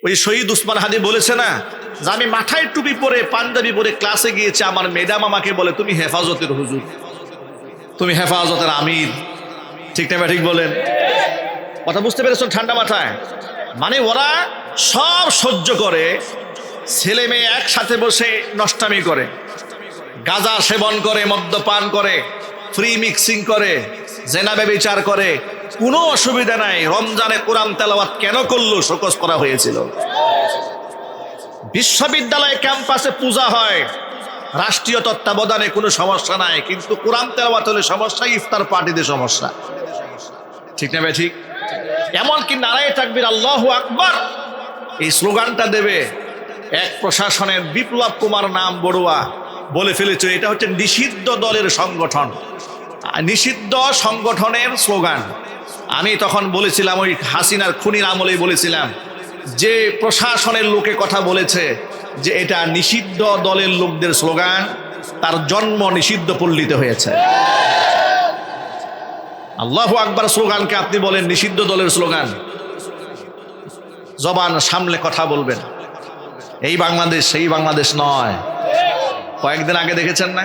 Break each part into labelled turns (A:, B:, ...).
A: ওই শহীদ উসমান হাদি বলেছে না যে আমি মাথায় টুপি পরে পাঞ্জাবি পরে ক্লাসে গিয়েছি, আমার ম্যাডাম আমাকে বলে তুমি হেফাজতের হুজুর, তুমি হেফাজতের আমির। ঠিক না ঠিক বলেন? কথা বুঝতে পেরেছ? ঠান্ডা মাথায়। মানে ওরা সব সহ্য করে, ছেলে মেয়ে একসাথে বসে নষ্টামি করে, গাঁজা সেবন করে, মদ্যপান করে, ফ্রি মিক্সিং করে, জেনা ব্যভিচার করে, কোনো অসুবিধা নাই। রমজানে কোরআন তেলাওয়াত কেন করলো? শোকজ করা হয়েছিল। বিশ্ববিদ্যালয় ক্যাম্পাসে পূজা হয়, রাষ্ট্রীয় তত্ত্বাবধানে কোনো সমস্যা নাই, কিন্তু কোরআন তেলাওয়াত হলে সমস্যা, ইফতার পার্টিতে সমস্যা। ঠিক না ভাই? ঠিক। এমনকি নারায়ে তাকবীর আল্লাহু আকবার এই স্লোগানটা দেবে এক প্রশাসনের বিপ্লব কুমার নাম বড়ুয়া বলে ফেলেছে এটা হচ্ছে নিষিদ্ধ দলের সংগঠন, নিষিদ্ধ সংগঠনের স্লোগান। আমি তখন বলেছিলাম, ওই হাসিনার খুনির আমলেই বলেছিলাম, যে প্রশাসনের লোকে কথা বলেছে যে এটা নিষিদ্ধ দলের লোকদের স্লোগান, তার জন্ম নিষিদ্ধ পল্লীতে হয়েছে। আল্লাহু আকবার স্লোগানকে আপনি বলেন নিষিদ্ধ দলের স্লোগান? জবান সামলে কথা বলবেন। এই বাংলাদেশ সেই বাংলাদেশ নয়। কয়েকদিন আগে দেখেছেন না,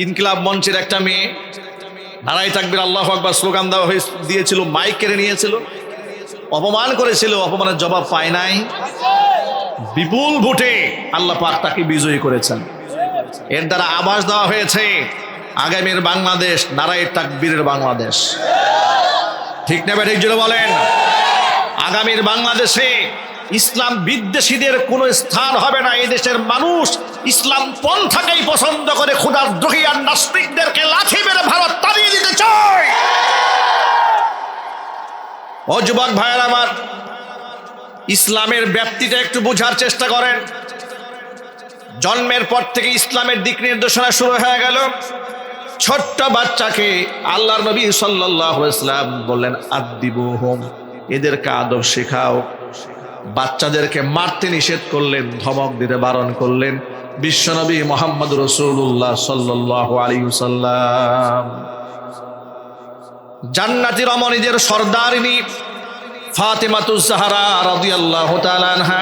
A: ইনকিলাব মঞ্চের একটা মেয়ে নারায়ে তাকবীর আল্লাহু আকবার স্লোগান দেওয়া দিয়েছিল, মাইক কেড়ে নিয়েছিল, অপমান করেছিল, অপমানের জবাব পায় নাই। বিপুল ভোটে আল্লাহ পাক তাকে বিজয়ী করেছেন। এর দ্বারা আভাস দেওয়া হয়েছে আগামীর বাংলাদেশ নারায়ে তাকবীরের বাংলাদেশ। ঠিক না ঠিক জোরে বলেন? আগামীর বাংলাদেশে ইসলাম বিদ্বেষীদের কোনো স্থান হবে না। এই দেশের মানুষ ইসলাম পন্থাকেই পছন্দ করে, ক্ষুধাদ্রোহী আর নাস্তিকদেরকে লাঠি মেরে ভারত তাড়িয়ে দিতে চায়। ও যুবক ভাইয়ের আমার, ইসলামের ব্যাপ্তিটা একটু বোঝার চেষ্টা করেন। জন্মের পর থেকে ইসলামের দিক নির্দেশনা শুরু হয়ে গেল। ছোট্ট বাচ্চাকে আল্লাহর নবী সাল্লাল্লাহু আলাইহি ওয়াসাল্লাম বললেন আদিবুহুম, এদেরকে আদব শেখাও। বাচ্চাদেরকে মারতে নিষেধ করলেন, ধমক দিতে বারণ করলেন বিশ্বনবী মুহাম্মদ রাসূলুল্লাহ সাল্লাল্লাহু আলাইহি ওয়াসাল্লাম। জান্নাতি রমণীদের সর্দারিনী ফাতেমাতুজ জাহরা রাদিয়াল্লাহু তাআলা আনহা,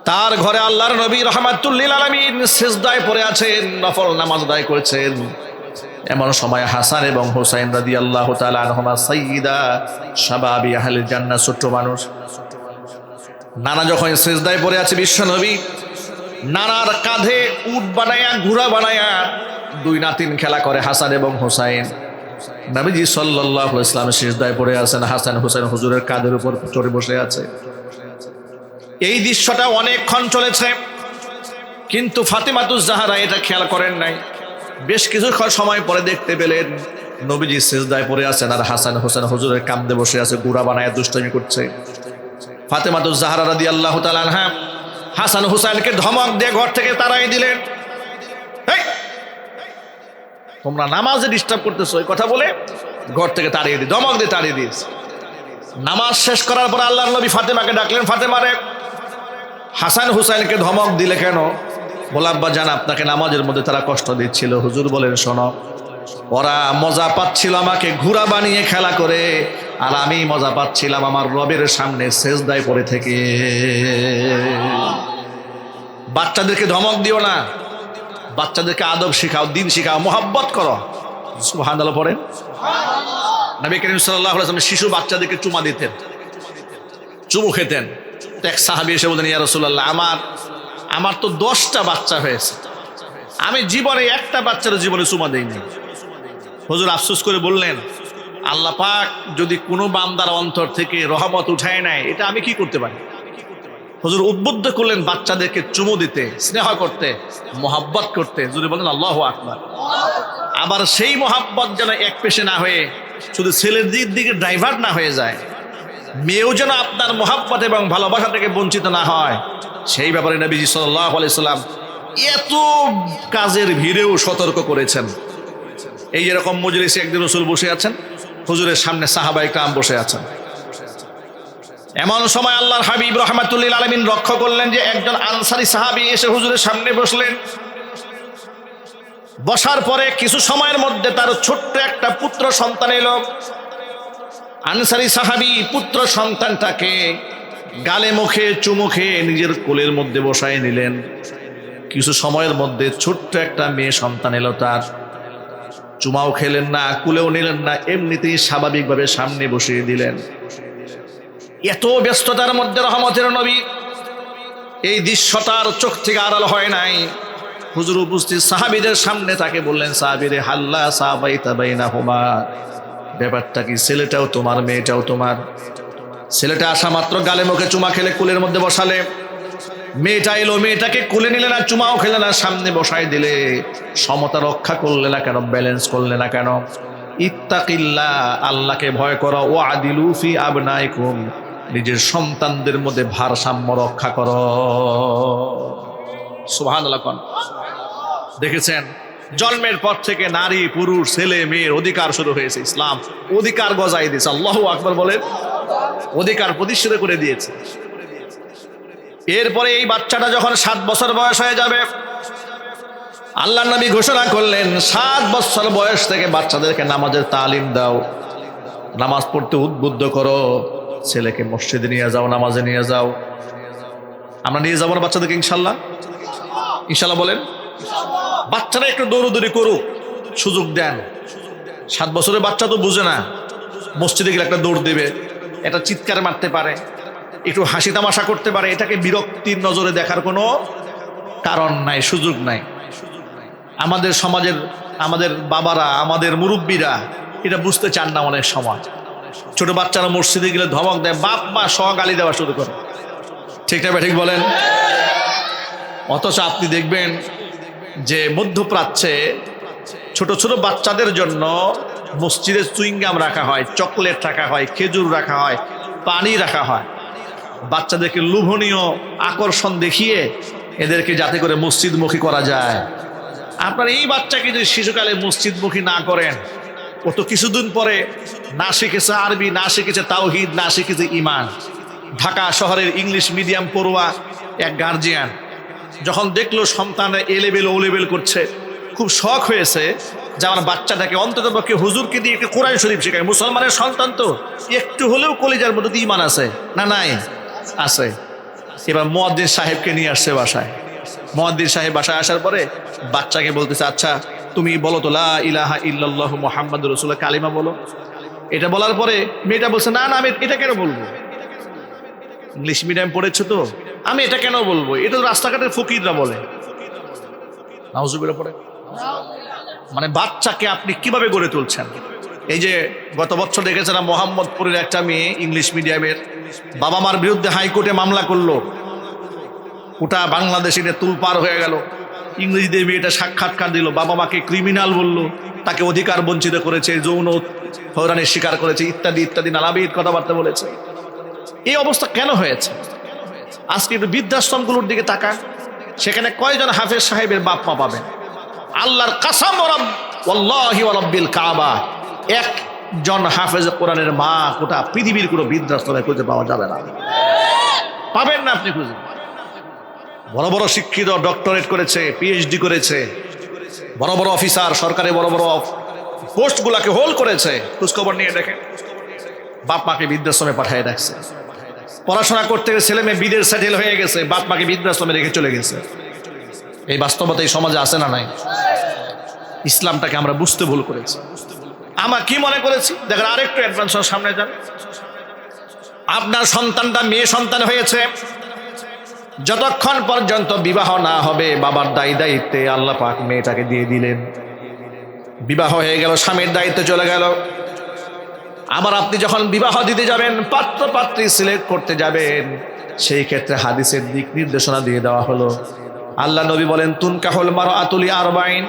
A: তার ঘরে আল্লাহর নবী রাহমাতুল লিল আলামিন সিজদায় পড়ে আছেন, নফল নামাজ আদায় করেছেন। এমন সময় হাসান এবং হুসাইন রাদিয়াল্লাহু তাআলা আনহুমা সাইয়্যিদা শাবাবি আহলিল জান্নাহ, ছোট্ট মানুষ, নানা যখন সিজদায় পড়ে আছে বিশ্বনবী নানার কাঁধে উট বানায়া, ঘোড়া বানায়া দুই নাতিন খেলা করে হাসান এবং হুসাইন। নবীজি সাল্লাল্লাহু আলাইহি ওয়াসাল্লাম সিজদায় পড়ে আছেন, হাসান হুসাইন হুজুরের কাঁধের উপর চড়ে বসে আছে। এই দৃশ্যটা অনেকক্ষণ চলেছে, কিন্তু ফাতেমাতুজ জাহরা এটা খেয়াল করেন নাই। বেশ কিছু সময় পরে দেখতে পেলেন নবীজি সিজদায় পড়ে আছেন আর হাসান হোসেন হুজুরের কাঁধে বসে আছে, ঘোড়া বানায় দুষ্টামি করছে। ফাতেমাতুজ জাহরা রাদিয়াল্লাহু তাআলা আনহা হাসান হুসাইনকে ধমক দিয়ে ঘর থেকে তাড়াই দিলেন। তোমরা নামাজে ডিস্টার্ব করতেছো, এই কথা বলে ঘর থেকে তাড়িয়ে দিয়ে, ধমক দিয়ে তাড়িয়ে দিয়েছে। নামাজ শেষ করার পর আল্লাহর নবী ফাতেমাকে ডাকলেন, ফাতেমা রে, হাসান হুসাইনকে ধমক দিলে কেন? বলে আব্বা জান, আপনাকে নামাজের মধ্যে তারা কষ্ট দিচ্ছিল। হুজুর বলেন, শোনো, ওরা মজা পাচ্ছিল আমাকে ঘোড়া বানিয়ে খেলা করে, আর আমি মজা পাচ্ছিলাম আমার রবের সামনে সেজদায় পড়ে থেকে। বাচ্চাদেরকে ধমক দিও না, বাচ্চাদেরকে আদব শিখাও, দিন শিখাও, মোহাব্বত করো। সুবহানাল্লাহ পড়েন। নবী করিম সাল্লাল্লাহু আলাইহি ওয়াসাল্লাম শিশু বাচ্চাদেরকে চুমা দিতেন, চুমু খেতেন। এক সাহাবী এসে বলতেন, ইয়া রাসূলুল্লাহ, আমার তো 10টা বাচ্চা হয়েছে, আমি জীবনে একটা বাচ্চার জীবনে চুমা দেইনি। হুজুর আফসোস করে বললেন, আল্লাহ পাক যদি কোনো বান্দার অন্তর থেকে রহমত উঠায় নেয়, এটা আমি কি করতে পারি? হুজুর উদ্বুদ্ধ করলেন বাচ্চাদেরকে চুমু দিতে, স্নেহ করতে, মোহাব্বত করতে। যদি বলেন আল্লাহু আকবার। আবার সেই মোহাব্বত যেন এক পেশে না হয়ে শুধু ছেলের দিকে ডাইভার্ট না হয়ে যায়, মেয়েও যেন আপনার মোহাব্বত এবং ভালোবাসা থেকে বঞ্চিত না হয়, সেই ব্যাপারে নবীজি সাল্লাল্লাহু আলাইহি সাল্লাম এত কাজের ভিড়েও সতর্ক করেছেন। এই এরকম মজলিসে একদিন রাসূল বসে আছেন, হুজুরের সামনে সাহাবায়ে কেরাম বসে আছেন। এমন সময় আল্লাহর হাবিব রাহমাতুল লিল আলামিন লক্ষ্য করলেন যে একজন আনসারী সাহাবী এসে হুজুরের সামনে বসলেন। বসার পরে কিছু সময়ের মধ্যে তার ছোট্ট একটা পুত্র সন্তান এলো। আনসারী সাহাবী পুত্র সন্তানটাকে গালে মুখে চুমু খেয়ে নিজের কোলের মধ্যে বসায় নিলেন। কিছু সময়ের মধ্যে ছোট্ট একটা মেয়ে সন্তান এলো তার। চুমাও খেলেন না, কুলেও নিলেন না, এমনিতেই স্বাভাবিকভাবে সামনে বসিয়ে দিলেন। এত ব্যস্ততার মধ্যে রহমতের নবী এই দৃশ্যটার চোখ থেকে আড়াল হয় নাই। হুজুর উপস্থিত সাহাবীদের সামনে তাকে বললেন, সাহাবীরে হাল্লা সাবাইতা বাইনাহুমা, ব্যাপারটা কি? ছেলেটাও তোমার, মেয়েটাও তোমার? ছেলেটা আসা মাত্র গালে মুখে চুমা খেলে কুলের মধ্যে বসালে, মেয়েটা এলো, মেয়েটাকে কুলে নিলে না, চুমাও খেলে না, সামনে বসাই দিলে। সমতা রক্ষা করলে না কেন? ব্যালেন্স করলে না কেন? ইত্তাকিল্লাহ, আল্লাহকে ভয় করো। ও আদিলু ফি আবনাইকুম, নিজের সন্তানদের মধ্যে ভারসাম্য রক্ষা করো। সুবহানাল্লাহ। দেখেছেন, জন্মের পর থেকে নারী পুরুষ ছেলে মেয়ের অধিকার শুরু হয়েছে। ইসলাম অধিকার গজাই দিয়েছে। আল্লাহু আকবার বলেন। অধিকার প্রতিষ্ঠিত করে দিয়েছে। এরপরে এই বাচ্চাটা যখন 7 বছর বয়স হয়ে যাবে, আল্লাহর নবী ঘোষণা করলেন 7 বছর বয়স থেকে বাচ্চাদেরকে নামাজের তালিম দাও, নামাজ পড়তে উদ্বুদ্ধ করো, ছেলেকে মসজিদে নিয়ে যাও, নামাজে নিয়ে যাও। আমরা নিয়ে যাবো না বাচ্চাদেরকে? ইনশাল্লাহ, ইনশাল্লাহ বলেন। বাচ্চারা একটু দৌড়দৌড়ি করুক, সুযোগ দেন। 7 বছরের বাচ্চা তো বুঝে না, মসজিদে গেলে একটা দৌড় দেবে, এটা চিৎকার মারতে পারে, একটু হাসি তামাশা করতে পারে। এটাকে বিরক্তির নজরে দেখার কোনো কারণ নাই, সুযোগ নাই। আমাদের সমাজের আমাদের বাবারা, আমাদের মুরব্বীরা এটা বুঝতে চান না অনেক সময়। ছোট বাচ্চারা মসজিদে গেলে ধমক দেয়, বাপ মা সহ গালি দেওয়া শুরু করে। ঠিক না ঠিক বলেন? অথচ আপনি দেখবেন যে মধ্যপ্রাচ্যে ছোট ছোট বাচ্চাদের জন্য মসজিদে চুইংগাম রাখা হয়, চকলেট রাখা হয়, খেজুর রাখা হয়, পানি রাখা হয়, বাচ্চাদেরকে লোভনীয় আকর্ষণ দেখিয়ে এদেরকে যাতে করে মসজিদমুখী করা যায়। আপনার এই বাচ্চাকে যদি শিশুকালে মসজিদমুখী না করেন, ও তো কিছুদিন পরে না শিখেছে আরবি, না শিখেছে তাওহীদ, না শিখেছে ঈমান। ঢাকা শহরের ইংলিশ মিডিয়াম পড়ুয়া এক গার্জিয়ান যখন দেখলো সন্তান এ লেভেল ও লেভেল করছে, খুব শখ হয়েছে যে আমার বাচ্চাটাকে অন্ততপক্ষে হুজুরকে দিয়ে একটু কোরআন শরীফ শেখায়। মুসলমানের সন্তান তো একটু হলেও কলিজার মধ্যে ঈমান আছে না? নাই? আছে। এবার মুয়াজ্জিন সাহেবকে নিয়ে আসছে বাসায়। মুয়াজ্জিন সাহেব বাসায় আসার পরে বাচ্চাকে বলতেছে, আচ্ছা তুমি বলো তো লা ইলাহা ইল্লাল্লাহু মুহাম্মাদুর রাসূলুল্লাহ, কালিমা বলো। এটা বলার পরে মেয়েটা বলছে, না না, আমি এটা কেন বলবো? ইংলিশ মিডিয়াম পড়েছে তো, আমি এটা কেন বলবো? এটা তো রাস্তাঘাটের ফকিররা বলে। নাউজুবিল্লাহ পড়ে। মানে বাচ্চাকে আপনি কিভাবে গড়ে তুলছেন? এই যে গত বছর দেখেছেন মোহাম্মদপুরের একটা মেয়ে ইংলিশ মিডিয়ামের বাবা মার বিরুদ্ধে হাইকোর্টে মামলা করলো। ওটা বাংলাদেশে তুলপার হয়ে গেল। ইংরেজিতে মেয়েটা সাক্ষাৎকার দিল, বাবা মাকে ক্রিমিনাল বললো, তাকে অধিকার বঞ্চিত করেছে, যৌন হয়রানির শিকার করেছে, ইত্যাদি ইত্যাদি নানাবিধ কথাবার্তা বলেছে। এই অবস্থা কেন হয়েছে? আজকে একটু বৃদ্ধাশ্রমগুলোর দিকে তাকান, সেখানে কয়জন হাফেজ সাহেবের বাপ মা পাবেন? আল্লাহর কাসাম ওয়াল্লাহি ওয়া রাব্বিল কাবা, একজন হাফেজ কোরআনের মা গোটা পৃথিবীর কোনো বৃদ্ধাশ্রমে খুঁজে পাওয়া যাবে না। পাবেন না আপনি খুঁজে। বড় বড় শিক্ষিত, ডক্টরেট করেছে, পিএইচডি করেছে, বড় বড় অফিসার, সরকারি বড় বড় পোস্টগুলাকে হোল্ড করেছে। খোঁজখবর নিয়ে দেখেন, বাপ মাকে বৃদ্ধাশ্রমে পাঠিয়ে রাখছে। পড়াশোনা করতে গেলে ছেলে মেয়ে বিদেশ সেটেল হয়ে গেছে, বাপ মাকে বৃদ্ধাশ্রমে রেখে চলে গেছে। এই বাস্তবতা এই সমাজে আছে না নাই? ইসলামটাকে আমরা বুঝতে ভুল করেছি। আমরা কি মনে করেছি? দেখেন, আরেকটু অ্যাডভান্স সামনে যান। আপনার সন্তানটা মেয়ে সন্তান হয়েছে, যতক্ষণ পর্যন্ত বিবাহ না হবে বাবার দায়িত্বে আল্লাহ পাক মেয়েটাকে দিয়ে দিলেন। বিবাহ হয়ে গেল, স্বামীর দায়িত্বে চলে গেল। আবার আপনি যখন বিবাহ দিতে যাবেন, পাত্র পাত্রী সিলেক্ট করতে যাবেন, সেই ক্ষেত্রে হাদিসের দিক নির্দেশনা দিয়ে দেওয়া হলো। আল্লাহ নবী বলেন, তুনকাহুল মারআতু লিআরবাইন,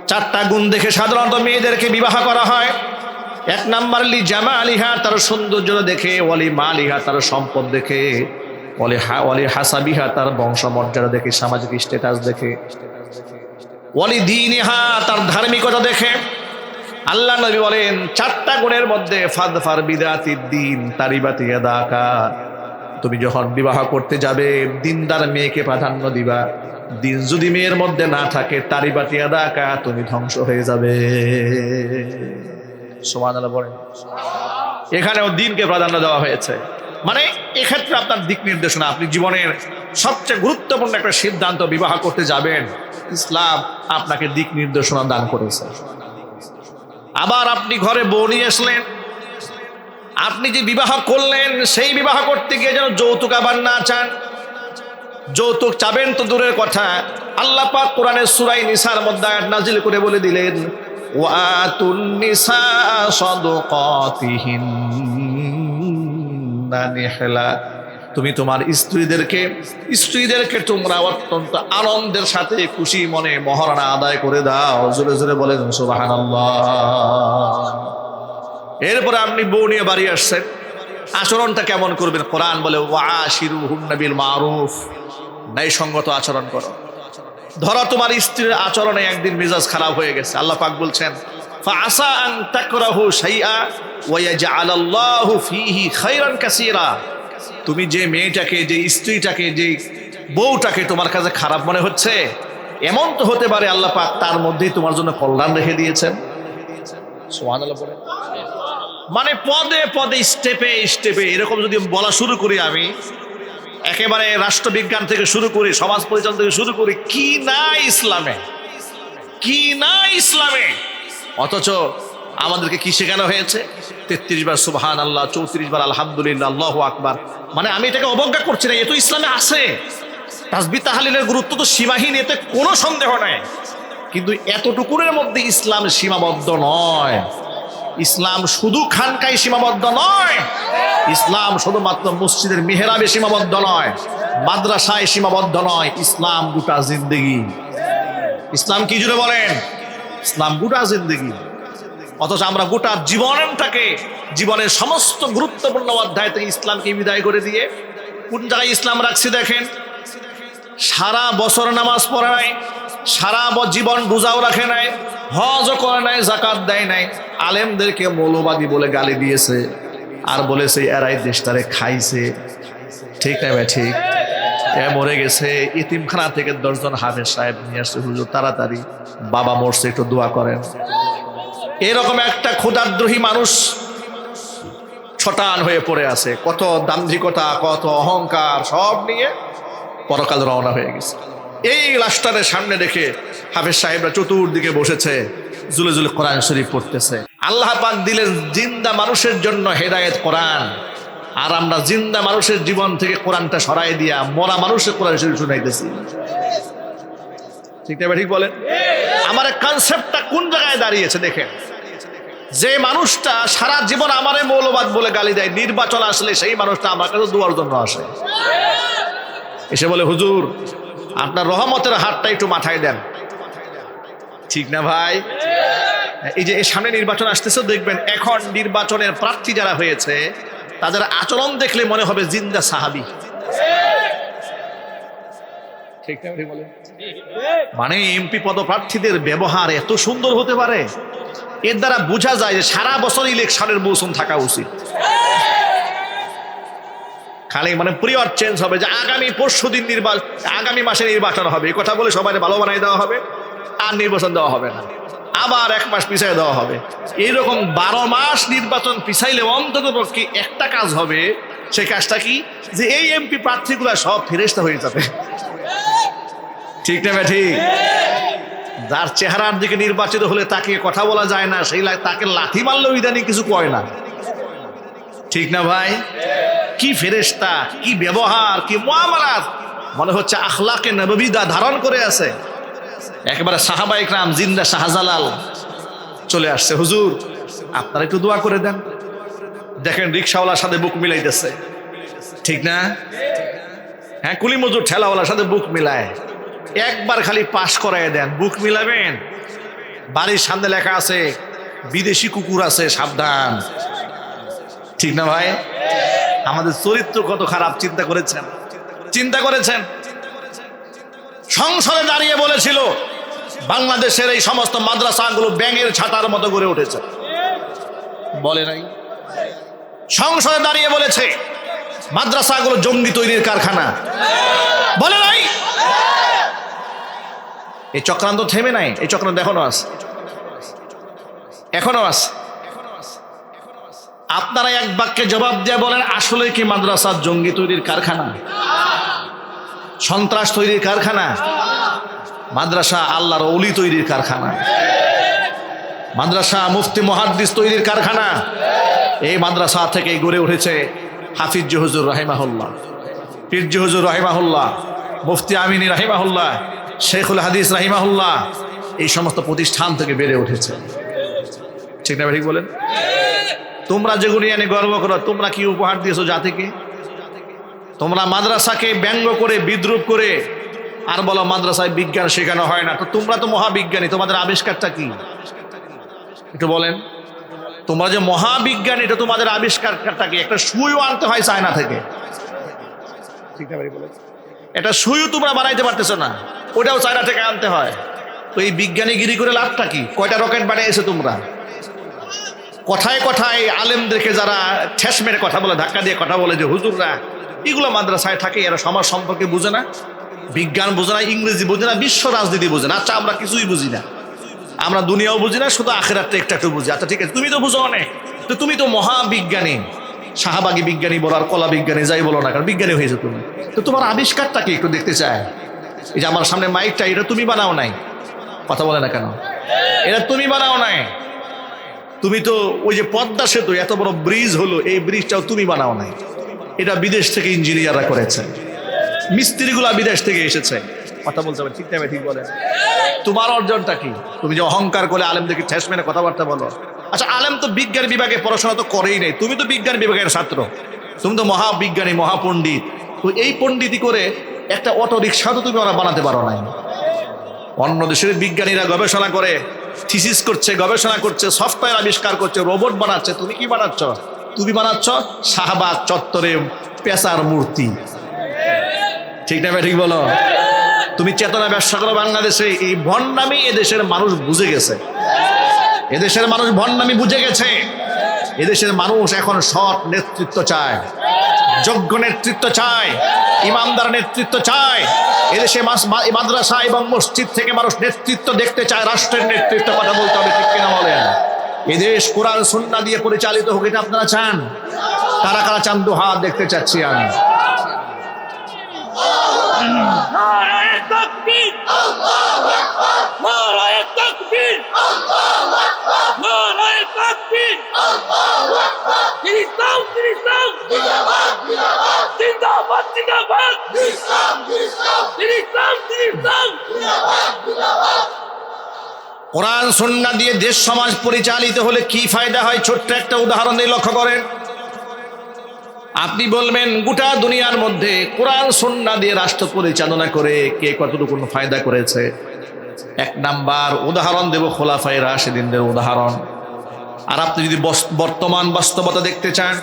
A: 4টা গুণ দেখে সাধারণত মেয়েদেরকে বিবাহ করা হয়। 1 নাম্বার লি জামালিহা, তার সৌন্দর্য দেখে, ওয়ালি মালিহা, তার সম্পদ দেখে, ওয়ালি হাসাবিহা, তার বংশমর্যাদা দেখে, সামাজিক স্ট্যাটাস দেখে, ওয়ালি দীনিহা, তার ধার্মিকতা দেখে। আল্লাহ নবী বলেন 4টা গুণের মধ্যে ফাদফার বিদাতিদ দ্বীন তারিবাতি ইয়াদাকা, তুমি যখন বিবাহ করতে যাবে দিনদার মেয়েকে প্রাধান্য দিবা। দিন যদি মেয়ের মধ্যে না থাকে, তারিবাতি ইয়াদাকা, তুমি ধ্বংস হয়ে যাবে। সুবহানাল্লাহ বলেন। এখানেও দিনকে প্রাধান্য দেওয়া হয়েছে। মানে এক্ষেত্রে আপনার দিক নির্দেশনা, আপনি জীবনের সবচেয়ে গুরুত্বপূর্ণ একটা সিদ্ধান্ত বিবাহ করতে যাবেন, ইসলাম আপনাকে দিক নির্দেশনা দান করেছে। আবার আপনি ঘরে বউ নিয়ে আসলেন, আপনি যে বিবাহ করলেন সেই বিবাহ করতে গিয়ে যেন যৌতুক আবার না চান। যৌতুক চাবেন তো দূরের কথা, আল্লাহ পাক কোরআনের সূরা নিসার মধ্যে আয়াত নাজিল করে বলে দিলেন, ওয়াতুন নিসা সাদকাতিহিন্না নিহলা, তুমি তোমার স্ত্রীদেরকে তোমরা অত্যন্ত আনন্দের সাথে খুশি মনে মহারণা আদায় করে দাও। জোরে জোরে বলেন সুবহানাল্লাহ। এরপরে আপনি বউ নিয়ে বাড়ি আসছেন, আচরণটা কেমন করবেন? কোরআন বলে ওয়াশিরুহুন্না বিল মারুফ, ন্যায়সঙ্গত আচরণ করো। ধরো তোমার স্ত্রীর আচরণে একদিন মেজাজ খারাপ হয়ে গেছে, আল্লাহ পাক বলছেন ফাআসা আন তাকরাহু শাইআ ওয়া ইয়াজআলাল্লাহু ফীহি খায়রান কাসীরা। তুমি যে মেয়েটাকে, যে স্ত্রীটাকে, যে বউটাকে তোমার কাছে খারাপ মনে হচ্ছে, এমন তো হতে পারে আল্লাহ পাক তার মধ্যেই তোমার জন্য কল্যাণ রেখে দিয়েছেন। সুবহানাল্লাহ বলে। মানে পদে পদে স্টেপে স্টেপে এরকম যদি বলা শুরু করি, আমি একেবারে রাষ্ট্রবিজ্ঞান থেকে শুরু করি, সমাজ পরিচালনা থেকে শুরু করি, কি না ইসলামে, কি না ইসলামে। অথচ আমাদেরকে কি শেখানো হয়েছে? 33 বার সুবহানাল্লাহ, 34 বার আলহামদুলিল্লাহ, আল্লাহু আকবার। মানে আমি এটাকে অবজ্ঞা করছি না, এ তো ইসলামে আছে। তাসবিহ তাহলিলের গুরুত্ব তো সীমাহীন, এতে কোনো সন্দেহ নাই। কিন্তু এতটুকুরের মধ্যে ইসলাম সীমাবদ্ধ নয়। ইসলাম শুধু খানকায় সীমাবদ্ধ নয়, ইসলাম শুধুমাত্র মসজিদের মেহরাবে সীমাবদ্ধ নয়, মাদ্রাসায় সীমাবদ্ধ নয়। ইসলাম গোটা জিন্দেগি। ইসলাম কি জুড়ে বলেন? ইসলাম গোটা জিন্দেগি। অথচ আমরা গোটা জীবনটাকে, জীবনের সমস্ত গুরুত্বপূর্ণ অধ্যায় থেকে ইসলামকে বিদায় করে দিয়ে কোন জায়গায় ইসলাম রাখছি দেখেন। সারা বছর নামাজ পড়ে নাই, সারা জীবন রোজাও রাখে নাই, হজও করে নাই, জাকাত দেয় নাই, আলেমদেরকে মৌলবাদী বলে গালি দিয়েছে, আর বলেছে এরাই দেশটারে খাইছে। ঠিক না ভাই? ঠিক। এ মরে গেছে, ইতিমখানা থেকে 10 জন হাফেজ সাহেব নিয়ে আসছে, হুজুর তাড়াতাড়ি বাবা মরছে, একটু দোয়া করেন। এরকম একটা ক্ষুধাদ্রোহী মানুষ ছটান হয়ে পড়ে আছে, কত দাম্ভিকতা, কত অহংকার সব নিয়ে পরকাল রওনা হয়ে গেছে। এই লাশটারে সামনে রেখে হাফেজ সাহেবরা চতুর্দিকে বসেছে, জুলে জুলে কোরআন শরীফ পড়তেছে। আল্লাহ পাক দিলেন জিন্দা মানুষের জন্য হেদায়েত কোরআন, আর আমরা জিন্দা মানুষের জীবন থেকে কোরআনটা সরাই দিয়া মরা মানুষের কোরআন শরীফ শুনাইতেছি। ঠিক না? ঠিক বলেন। আমার কনসেপ্টটা কোন জায়গায় দাঁড়িয়েছে দেখেন। যে মানুষটা সারা জীবন আমারে মৌলবাদ বলে গালি দেয়, নির্বাচন আসলে সেই মানুষটা আমার কাছে দোয়ার জন্য আসে, এসে বলে হুজুর আপনার রহমতের হাতটা একটু মাথায় দেন। ঠিক না ভাই? এই যে সামনে নির্বাচন আসতেছে, দেখবেন এখন নির্বাচনের প্রার্থী যারা হয়েছে তাদের আচরণ দেখলে মনে হবে জিন্দা সাহাবী। ঠিক না বলে? মানে এমপি পদপ্রার্থীদের ব্যবহার এত সুন্দর হতে পারে, এর দ্বারা বোঝা যায় যে সারা বছর ইলেকশনের মৌসুম থাকা উচিত। খালি মানে পিরিয়ড চেঞ্জ হবে, যে আগামী পরশুদিন নির্বাচন, আগামী মাসে নির্বাচন হবে, এই কথা বলে সবাই ভালো বানাই দেওয়া হবে, আর নির্বাচন দেওয়া হবে না, আবার 1 মাস পিছাই দেওয়া হবে। এইরকম 12 মাস নির্বাচন পিছাইলে অন্তত পক্ষে একটা কাজ হবে। সেই কাজটা কি? যে এই এমপি প্রার্থীগুলা সব ফেরেশতা হয়ে যাবে। ঠিক না? ঠিক। যার চেহারার দিকে নির্বাচিত হলে তাকে কথা বলা যায় না, সেই তাকে লাথি মারলেও ইদানিং কিছু কয় না। ঠিক না ভাই? কি ফেরেশতা, কি ব্যবহার, কি মুআমালাত, মনে হচ্ছে আখলাকে নববীদা ধারণ করে আছে। একেবারে সাহাবায়ে কেরাম জিন্দা শাহজালাল চলে আসছে, হুজুর আপনারা একটু দোয়া করে দেন। দেখেন রিকশাওয়ালার সাথে বুক মিলাইতেছে। ঠিক না? হ্যাঁ, কুলি মজুর ঠেলাওয়ালার সাথে বুক মিলায়। একবার খালি পাশ করায় দেন, বুক মিলাবেন। বাড়ির সামনে লেখা আছে বিদেশি কুকুর আছে, সাবধান। ঠিক না ভাই? আমাদের চরিত্র কত খারাপ, চিন্তা করেছেন? চিন্তা করেছেন? সংসদে দাঁড়িয়ে বলেছিল বাংলাদেশের এই সমস্ত মাদ্রাসাগুলো ব্যাঙের ছাতার মতো গড়ে উঠেছে, বলে নাই? সংসদে দাঁড়িয়ে বলেছে মাদ্রাসাগুলো জঙ্গি তৈরির কারখানা, বলে নাই? এই চক্রান্ত থেমে নাই, এই চক্রান্ত এখনো আছে, এখনো আছে। আপনারা এক বাক্যে জবাব দিয়ে বলেন, আসলে কি মাদ্রাসা জঙ্গি তৈরির কারখানা, সন্ত্রাস তৈরির কারখানা? মাদ্রাসা আল্লাহর ওলি তৈরির কারখানা, মাদ্রাসা মুফতি মুহাদ্দিস তৈরির কারখানা। এই মাদ্রাসা থেকে গড়ে উঠেছে হাফিজ হুজুর রাহিমাহুল্লাহ, পীর হুজুর রাহিমাহুল্লাহ, মুফতি আমিনী রাহিমাহুল্লাহ, শেখুল হাদিস রাহিমাহুল্লাহ। এই সমস্ত প্রতিষ্ঠান থেকে বেড়ে উঠেছে। ঠিক না ঠিক বলেন? তোমরা যেগুলি এনে গর্ব করো, তোমরা কি উপহার দিয়েছো জাতিকে? তোমরা মাদ্রাসাকে ব্যঙ্গ করে বিদ্রুপ করে আর বলো মাদ্রাসায় বিজ্ঞান শেখানো হয় না। তো তোমরা তো মহাবিজ্ঞানী, তোমাদের আবিষ্কারটা কি একটু বলেন? তোমরা যে মহাবিজ্ঞানী, এটা তোমাদের আবিষ্কারটা কি? একটা সুইও আনতে হয় চায়না থেকে। ঠিক না ভাই বলেন? এটা সুইও তোমরা বানাইতে পারতেছো না, ওটাও চায়না থেকে আনতে হয়। তো এই বিজ্ঞানীগিরি করে লাভটা কি? কয়টা রকেট বানিয়েছো তোমরা? কথায় কথায় আলেমদেরকে যারা ঠেস মেরে কথা বলে, ধাক্কা দিয়ে কথা বলে যে হুজুররা এগুলো মাদ্রাসায় থাকে, এরা সমাজ সম্পর্কে বুঝে না, বিজ্ঞান বুঝে না, ইংরেজি বুঝে না, বিশ্ব রাজনীতি বুঝে না। আচ্ছা, আমরা কিছুই বুঝি না, আমরা দুনিয়াও বুঝি না, শুধু আখিরাতটা একটু একটু বুঝি। আচ্ছা ঠিক আছে, তুমি তো বুঝো অনেক, তো তুমি তো মহাবিজ্ঞানী, শাহবাগী বিজ্ঞানী বলো আর কলা বিজ্ঞানী যাই বলো না, কারণ বিজ্ঞানী হয়েছে তুমি। তো তোমার আবিষ্কারটা কি একটু দেখতে চায়। এই যে আমার সামনে মাইকটা, এটা তুমি বানাও নাই, কথা বলে না কেন? এটা তুমি বানাও নাই। তুমি তো ওই যে পদ্মা সেতু এত বড় ব্রিজ হলো, এই ব্রিজটাও তুমি বানাও নাই, এটা বিদেশ থেকে ইঞ্জিনিয়াররা করেছে, মিস্ত্রিগুলা বিদেশ থেকে এসেছে। কথা বলতে হবে, ঠিক না? ঠিক বলে। তোমার অর্জনটা কি? তুমি যে অহংকার করে আলেমদেরকে ঠেস মেরে কথাবার্তা বলো। আচ্ছা, আলেম তো বিজ্ঞান বিভাগে পড়াশোনা তো করেই নাই, তুমি তো বিজ্ঞান বিভাগের ছাত্র, তুমি তো মহাবিজ্ঞানী, মহাপণ্ডিত। তো এই পণ্ডিতি করে একটা অটো রিক্সা তো তুমি ওরা বানাতে পারো নাই। অন্য দেশের বিজ্ঞানীরা গবেষণা করে, থিসিস করছে, গবেষণা করছে, সফটওয়্যার আবিষ্কার করছে, রোবট বানাচ্ছে। তুমি কি বানাচ্ছ? তুমি বানাচ্ছ শাহবাগ চত্বরে পেশার মূর্তি। ঠিক না ঠিক বলো? তুমি চেতনা ব্যবসা করো বাংলাদেশে। এই ভণ্ডামি এদেশের মানুষ বুঝে গেছে, এদেশের মানুষ ভণ্ডামি বুঝে গেছে। এদেশের মানুষ এখন সৎ নেতৃত্ব চায়, যোগ্য নেতৃত্ব চায়, ইমানদার নেতৃত্ব চায়। এদেশে মাদ্রাসা এবং মসজিদ থেকে মানুষ নেতৃত্ব দেখতে চায়, রাষ্ট্রের নেতৃত্ব। কথা বলতে হবে, ঠিক কিনা বলেন? এদেশ কোরআন সুন্নাহ দিয়ে পরিচালিত হোক, এটা আপনারা চান? কারা কারা চান? দু হাত দেখতে চাচ্ছি আমি।
B: নারায়ে তাকবীর, আল্লাহু আকবার, নারায়ে তাকবীর, আল্লাহু আকবার, নারায়ে তাকবীর, আল্লাহু আকবার। ইসলাম ইসলাম জিন্দাবাদ জিন্দাবাদ, জিন্দাবাদ জিন্দাবাদ, ইসলাম ইসলাম, ইসলাম ইসলাম, জিন্দাবাদ জিন্দাবাদ।
A: কোরআন সুন্নাহ দিয়ে দেশ সমাজ পরিচালিত হলে কি ফায়দা হয়? ছোট্ট একটা উদাহরণ দিয়ে লক্ষ্য করেন। আপনি বলবেন গোটা দুনিয়ার মধ্যে কোরআন সুন্নাহ দিয়ে রাষ্ট্র পরিচালনা করে কে কতটুকু ফায়দা করেছে? এক নাম্বার উদাহরণ দেব খোলাফায়ে রাশিদিনদের উদাহরণ। আর আপনি যদি বর্তমান বাস্তবতা দেখতে চান,